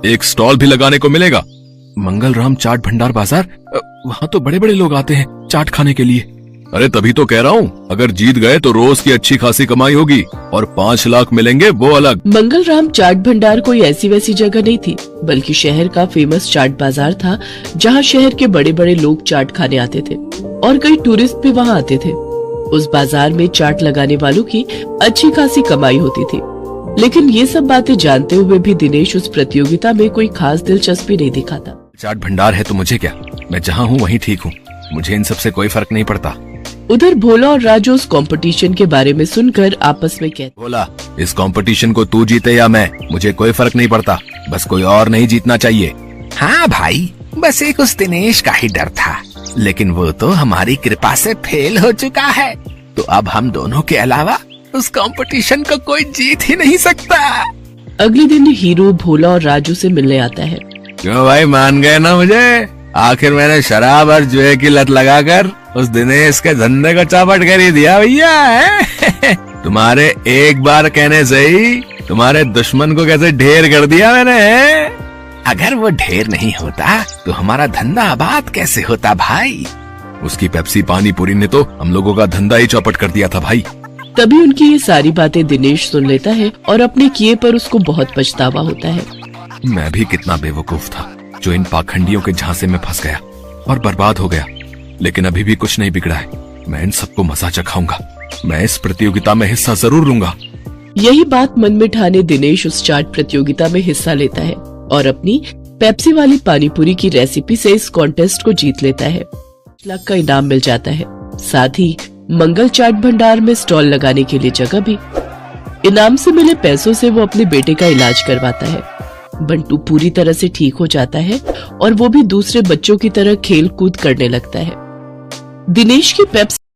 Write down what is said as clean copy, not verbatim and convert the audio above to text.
एक स्टॉल भी लगाने को मिलेगा। मंगलराम चाट भंडार बाजार, वहाँ तो बड़े बड़े लोग आते हैं चाट खाने के लिए। अरे तभी तो कह रहा हूँ, अगर जीत गए तो रोज की अच्छी खासी कमाई होगी और 5 लाख मिलेंगे वो अलग। मंगलराम चाट भंडार कोई ऐसी वैसी जगह नहीं थी, बल्कि शहर का फेमस चाट बाजार था, जहाँ शहर के बड़े बड़े लोग चाट खाने आते थे और कई टूरिस्ट भी वहाँ आते थे। उस बाजार में चाट लगाने वालों की अच्छी खासी कमाई होती थी, लेकिन ये सब बातें जानते हुए भी दिनेश उस प्रतियोगिता में कोई खास दिलचस्पी नहीं दिखाता। चाट भंडार है तो मुझे क्या, मैं जहाँ हूँ वहीं ठीक हूँ, मुझे इन सब से कोई फर्क नहीं पड़ता। उधर भोला और राजू उस कंपटीशन के बारे में सुनकर आपस में कहते, भोला, इस कंपटीशन को तू जीते या मैं, मुझे कोई फर्क नहीं पड़ता, बस कोई और नहीं जीतना चाहिए। हाँ भाई, बस एक उस दिनेश का ही डर था, लेकिन वो तो हमारी कृपा से फेल हो चुका है, तो अब हम दोनों के अलावा उस कंपटीशन को कोई जीत ही नहीं सकता। अगले दिन हीरो भोला और राजू से मिलने आता है। क्यों भाई, मान गए ना मुझे? आखिर मैंने शराब और जुए की लत लगाकर उस दिनेश के धंधे को चौपट कर ही दिया भैया। तुम्हारे एक बार कहने से ही तुम्हारे दुश्मन को कैसे ढेर कर दिया मैंने। अगर वो ढेर नहीं होता तो हमारा धंधा आबाद कैसे होता भाई? उसकी पेप्सी पानी पूरी ने तो हम लोगों का धंधा ही चौपट कर दिया था भाई। तभी उनकी ये सारी बातें दिनेश सुन लेता है और अपने किए पर उसको बहुत पछतावा होता है। मैं भी कितना बेवकूफ था जो इन पाखंडियों के झांसे में फंस गया और बर्बाद हो गया, लेकिन अभी भी कुछ नहीं बिगड़ा है। मैं इन सबको मजा चखाऊंगा, मैं इस प्रतियोगिता में हिस्सा जरूर लूंगा। यही बात मन में ठाने दिनेश उस चाट प्रतियोगिता में हिस्सा लेता है और अपनी पेप्सी वाली पानीपुरी की रेसिपी से इस कॉन्टेस्ट को जीत लेता है। 5 लाख का इनाम मिल जाता है, साथ ही मंगल चाट भंडार में स्टॉल लगाने के लिए जगह भी। इनाम से मिले पैसों से वो अपने बेटे का इलाज करवाता है। बंटू पूरी तरह से ठीक हो जाता है और वो भी दूसरे बच्चों की तरह खेल कूद करने लगता है। दिनेश की पेप्सी